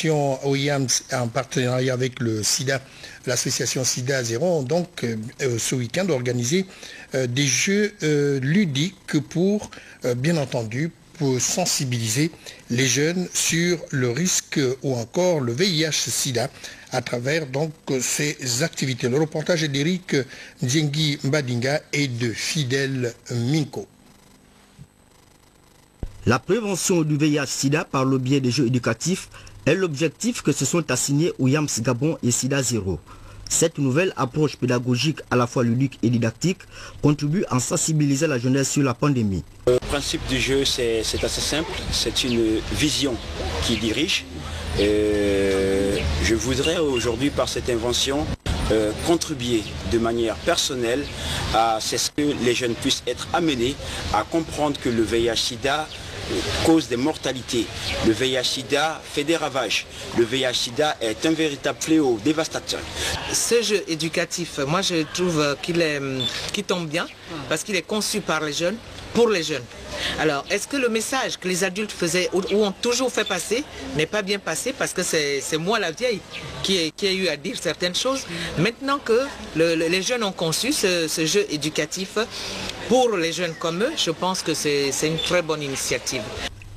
OIAM en partenariat avec le SIDA, l'association SIDA Zéro, ont donc ce week-end organisé des jeux ludiques pour, bien entendu, pour sensibiliser les jeunes sur le risque ou encore le VIH-Sida à travers donc ces activités. Le reportage est d'Éric Ndiengi Mbadinga et de Fidèle Minko. La prévention du VIH-Sida par le biais des jeux éducatifs est l'objectif que se sont assignés OIAM Gabon et SIDA Zéro. Cette nouvelle approche pédagogique à la fois ludique et didactique contribue à sensibiliser la jeunesse sur la pandémie. Le principe du jeu, c'est assez simple, c'est une vision qui dirige. Je voudrais aujourd'hui, par cette invention, contribuer de manière personnelle à ce que les jeunes puissent être amenés à comprendre que le VIH-Sida cause des mortalités. Le VIH-Sida fait des ravages. Le VIH-Sida est un véritable fléau dévastateur. Ce jeu éducatif, moi je trouve qu'il tombe bien parce qu'il est conçu par les jeunes, pour les jeunes. Alors, est-ce que le message que les adultes faisaient ou ont toujours fait passer n'est pas bien passé parce que c'est moi la vieille qui ai eu à dire certaines choses. Maintenant que les jeunes ont conçu ce jeu éducatif pour les jeunes comme eux, je pense que c'est une très bonne initiative.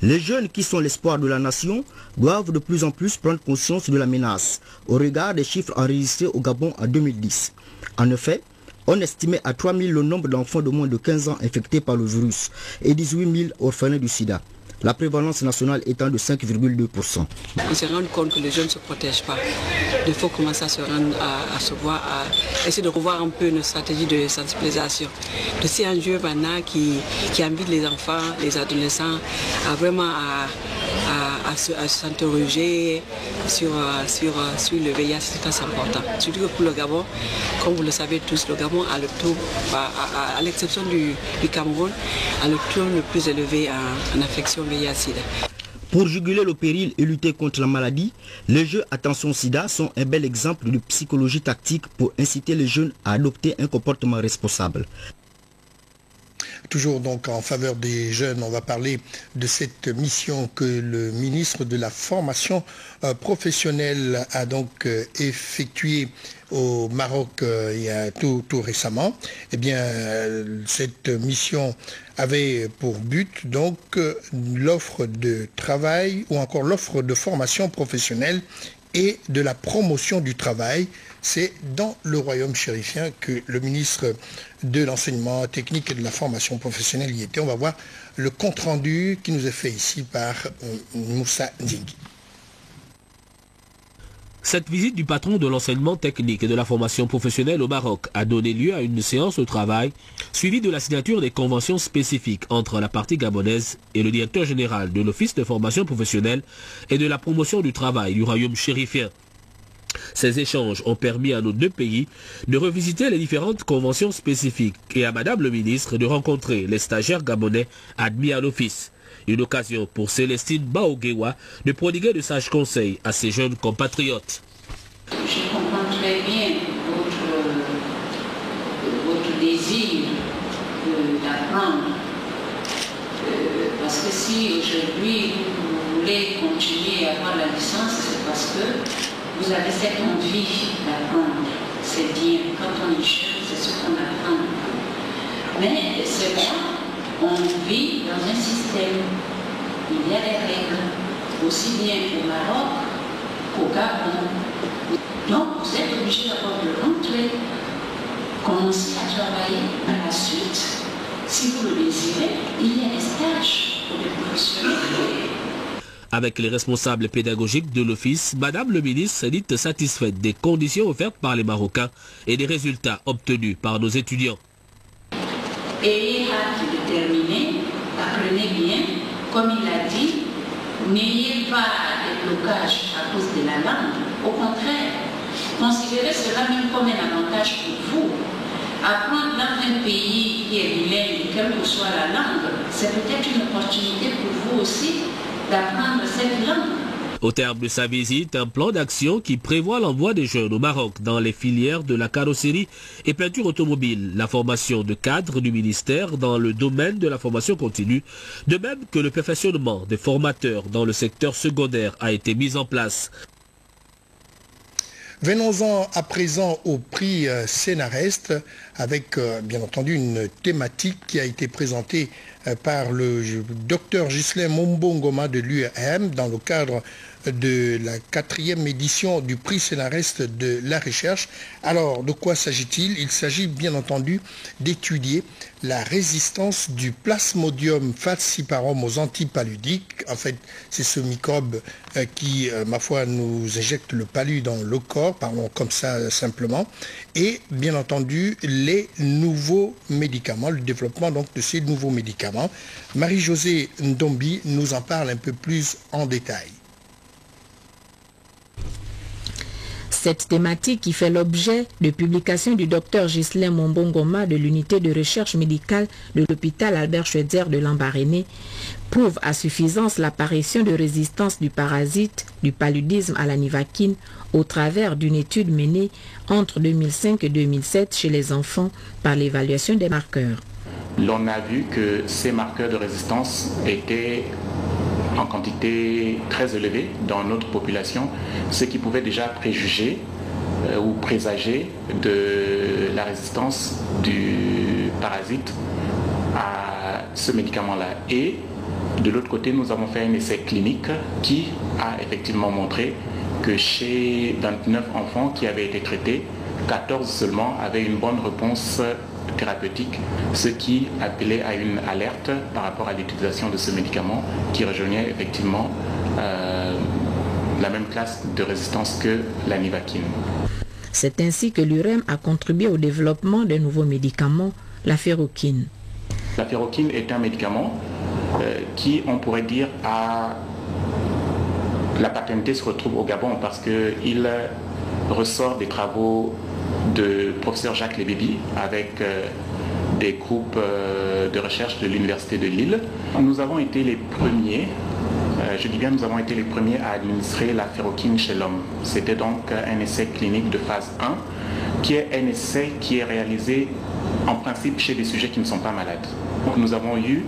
Les jeunes qui sont l'espoir de la nation doivent de plus en plus prendre conscience de la menace au regard des chiffres enregistrés au Gabon en 2010. En effet, on estimait à 3 000 le nombre d'enfants de moins de 15 ans infectés par le virus et 18 000 orphelins du sida. La prévalence nationale étant de 5,2%. On s'est rendu compte que les jeunes ne se protègent pas. Il faut commencer à se rendre, à se voir, à essayer de revoir un peu nos stratégies de sensibilisation. C'est un jeu maintenant qui invite les enfants, les adolescents à vraiment à s'interroger sur le VIH, c'est très important. Surtout que pour le Gabon, comme vous le savez tous, le Gabon a le taux, à l'exception du Cameroun, a le taux le plus élevé en infection VIH-Sida. Pour juguler le péril et lutter contre la maladie, les jeux Attention Sida sont un bel exemple de psychologie tactique pour inciter les jeunes à adopter un comportement responsable. Toujours donc en faveur des jeunes, on va parler de cette mission que le ministre de la formation professionnelle a donc effectuée au Maroc il y a tout récemment. Eh bien, cette mission avait pour but donc l'offre de travail ou encore l'offre de formation professionnelle et de la promotion du travail. C'est dans le royaume chérifien que le ministre de l'enseignement technique et de la formation professionnelle y était. On va voir le compte-rendu qui nous est fait ici par Moussa Ndingi. Cette visite du patron de l'enseignement technique et de la formation professionnelle au Maroc a donné lieu à une séance de travail suivie de la signature des conventions spécifiques entre la partie gabonaise et le directeur général de l'Office de formation professionnelle et de la promotion du travail du royaume chérifien. Ces échanges ont permis à nos deux pays de revisiter les différentes conventions spécifiques et à Madame le ministre de rencontrer les stagiaires gabonais admis à l'office. Une occasion pour Célestine Baogewa de prodiguer de sages conseils à ses jeunes compatriotes. Je comprends très bien votre désir d'apprendre. Parce que si aujourd'hui vous voulez continuer à avoir la licence, c'est parce que vous avez cette envie d'apprendre. C'est bien. Quand on est jeune, c'est ce qu'on apprend. Mais c'est là, on vit dans un système. Il y a des règles, aussi bien au Maroc qu'au Gabon. Donc, vous êtes obligé d'abord de rentrer, commencer à travailler. À la suite, si vous le désirez, il y a des stages pour les professionnels. Avec les responsables pédagogiques de l'office, Madame le ministre s'est dite satisfaite des conditions offertes par les Marocains et des résultats obtenus par nos étudiants. Ayez hâte de terminer, apprenez bien, comme il a dit, n'ayez pas de blocage à cause de la langue. Au contraire, considérez cela même comme un avantage pour vous. Apprendre dans un pays qui est bilingue, quelle que soit la langue, c'est peut-être une opportunité pour vous aussi d'apprendre cette langue. Au terme de sa visite, un plan d'action qui prévoit l'envoi des jeunes au Maroc dans les filières de la carrosserie et peinture automobile, la formation de cadres du ministère dans le domaine de la formation continue, de même que le perfectionnement des formateurs dans le secteur secondaire a été mis en place. Venons-en à présent au prix Scénarest avec bien entendu une thématique qui a été présentée par le docteur Ghislain Mombongoma de l'UAM dans le cadre de la 4e édition du prix Scénarest de la recherche. Alors, de quoi s'agit-il? Il s'agit bien entendu d'étudier la résistance du Plasmodium falciparum aux antipaludiques. En fait, c'est ce microbe qui, ma foi, nous injecte le palu dans le corps, parlons comme ça simplement. Et bien entendu, les nouveaux médicaments, le développement donc de ces nouveaux médicaments. Marie-Josée Ndombi nous en parle un peu plus en détail. Cette thématique, qui fait l'objet de publications du docteur Ghislain Mombongoma de l'unité de recherche médicale de l'hôpital Albert Schweitzer de Lambaréné, prouve à suffisance l'apparition de résistance du parasite du paludisme à la nivaquine au travers d'une étude menée entre 2005 et 2007 chez les enfants par l'évaluation des marqueurs. L'on a vu que ces marqueurs de résistance étaient en quantité très élevée dans notre population, ce qui pouvait déjà préjuger ou présager de la résistance du parasite à ce médicament-là. Et de l'autre côté, nous avons fait un essai clinique qui a effectivement montré que chez 29 enfants qui avaient été traités, 14 seulement avaient une bonne réponse thérapeutique, ce qui appelait à une alerte par rapport à l'utilisation de ce médicament qui rejoignait effectivement la même classe de résistance que la nivaquine. C'est ainsi que l'UREM a contribué au développement de nouveaux médicaments, la ferroquine. La ferroquine est un médicament qui, on pourrait dire, la paternité se retrouve au Gabon parce qu'il ressort des travaux de professeur Jacques Lébibi avec des groupes de recherche de l'Université de Lille. Nous avons été les premiers, je dis bien nous avons été les premiers à administrer la ferroquine chez l'homme. C'était donc un essai clinique de phase 1 qui est un essai qui est réalisé en principe chez des sujets qui ne sont pas malades. Donc nous avons eu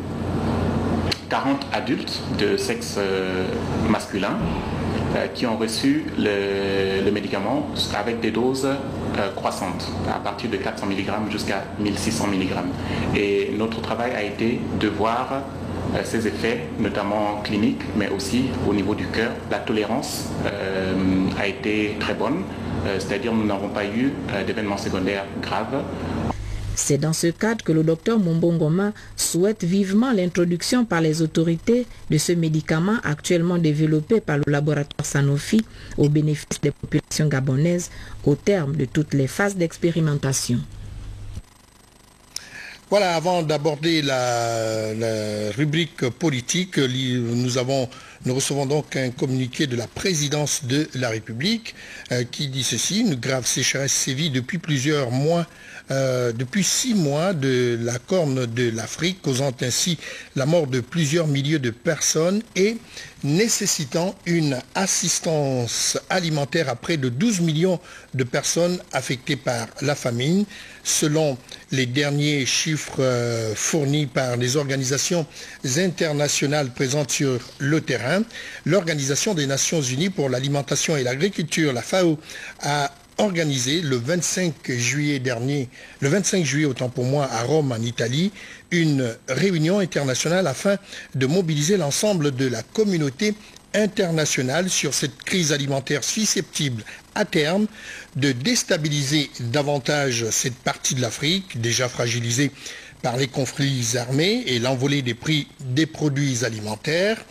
40 adultes de sexe masculin qui ont reçu le médicament avec des doses croissantes, à partir de 400 mg jusqu'à 1600 mg. Et notre travail a été de voir ces effets, notamment cliniques, mais aussi au niveau du cœur. La tolérance a été très bonne, c'est-à-dire nous n'avons pas eu d'événements secondaires graves. C'est dans ce cadre que le docteur Mombongoma souhaite vivement l'introduction par les autorités de ce médicament actuellement développé par le laboratoire Sanofi au bénéfice des populations gabonaises au terme de toutes les phases d'expérimentation. Voilà, avant d'aborder la rubrique politique, nous recevons donc un communiqué de la présidence de la République qui dit ceci: une grave sécheresse sévit depuis plusieurs mois, depuis 6 mois de la Corne de l'Afrique, causant ainsi la mort de plusieurs milliers de personnes et nécessitant une assistance alimentaire à près de 12 millions de personnes affectées par la famine. Selon les derniers chiffres fournis par les organisations internationales présentes sur le terrain, l'Organisation des Nations Unies pour l'alimentation et l'agriculture, la FAO, a organisé le 25 juillet autant pour moi, à Rome en Italie, une réunion internationale afin de mobiliser l'ensemble de la communauté internationale sur cette crise alimentaire susceptible à terme de déstabiliser davantage cette partie de l'Afrique déjà fragilisée par les conflits armés et l'envolée des prix des produits alimentaires.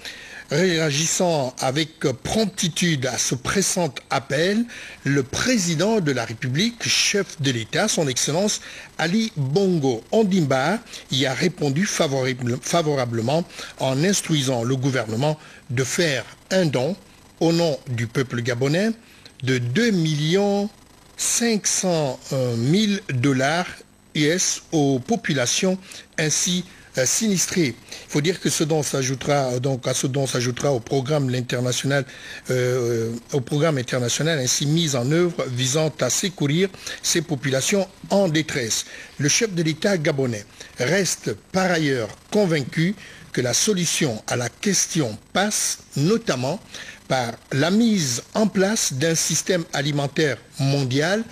Réagissant avec promptitude à ce pressant appel, le président de la République, chef de l'État, son Excellence Ali Bongo Ondimba, y a répondu favorablement en instruisant le gouvernement de faire un don au nom du peuple gabonais de 2 500 000 $ US aux populations ainsi sinistrés. Il faut dire que ce dont s'ajoutera au programme international ainsi mis en œuvre visant à secourir ces populations en détresse. Le chef de l'État gabonais reste par ailleurs convaincu que la solution à la question passe notamment par la mise en place d'un système alimentaire mondial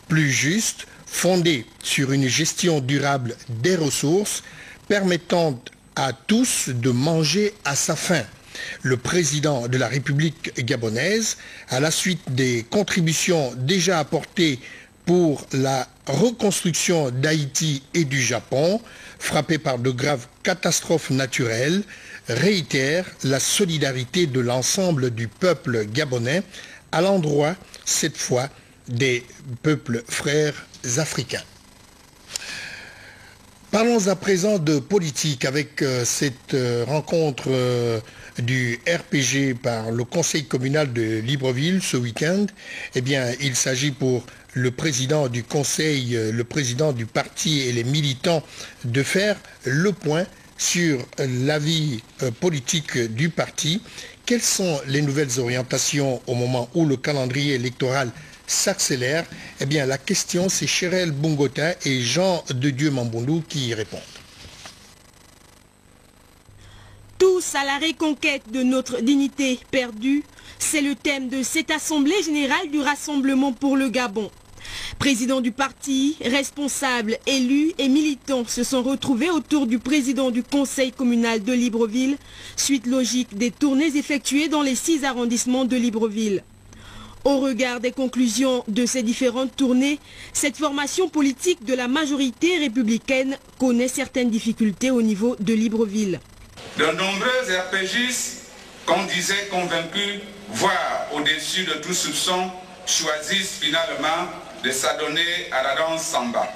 plus juste, fondé sur une gestion durable des ressources, permettant à tous de manger à sa faim. Le président de la République gabonaise, à la suite des contributions déjà apportées pour la reconstruction d'Haïti et du Japon, frappés par de graves catastrophes naturelles, réitère la solidarité de l'ensemble du peuple gabonais à l'endroit, cette fois, des peuples frères africains. Parlons à présent de politique avec cette rencontre du RPG par le Conseil communal de Libreville ce week-end. Eh bien, il s'agit pour le président du Conseil, le président du parti et les militants de faire le point sur la vie politique du parti. Quelles sont les nouvelles orientations au moment où le calendrier électoral s'accélère? Eh bien, la question, c'est Chérel Bungota et Jean de Dieu Mambondou qui y répondent. Tous à la reconquête de notre dignité perdue, c'est le thème de cette Assemblée générale du Rassemblement pour le Gabon. Président du parti, responsables, élus et militants se sont retrouvés autour du président du conseil communal de Libreville, suite logique des tournées effectuées dans les 6 arrondissements de Libreville. Au regard des conclusions de ces différentes tournées, cette formation politique de la majorité républicaine connaît certaines difficultés au niveau de Libreville. De nombreux RPGistes, qu'on disait convaincus, voire au-dessus de tout soupçon, choisissent finalement de s'adonner à la danse samba,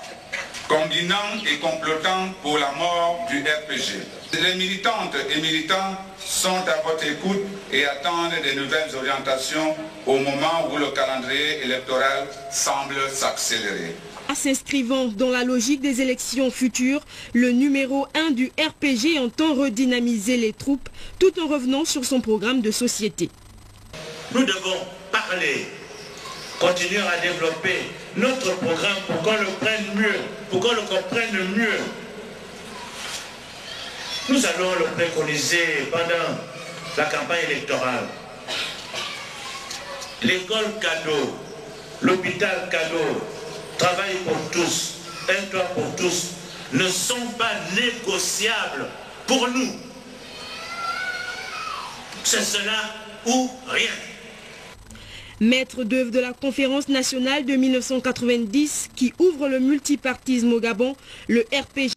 combinant et complotant pour la mort du RPG. Les militantes et militants sont à votre écoute et attendent des nouvelles orientations au moment où le calendrier électoral semble s'accélérer. S'inscrivant dans la logique des élections futures, le numéro 1 du RPG entend redynamiser les troupes tout en revenant sur son programme de société. Nous devons parler, continuer à développer notre programme pour qu'on le prenne mieux, pour qu'on le comprenne mieux. Nous allons le préconiser pendant la campagne électorale. L'école cadeau, l'hôpital cadeau, travail pour tous, un toit pour tous, ne sont pas négociables pour nous. C'est cela ou rien. Maître d'œuvre de la conférence nationale de 1990 qui ouvre le multipartisme au Gabon, le RPG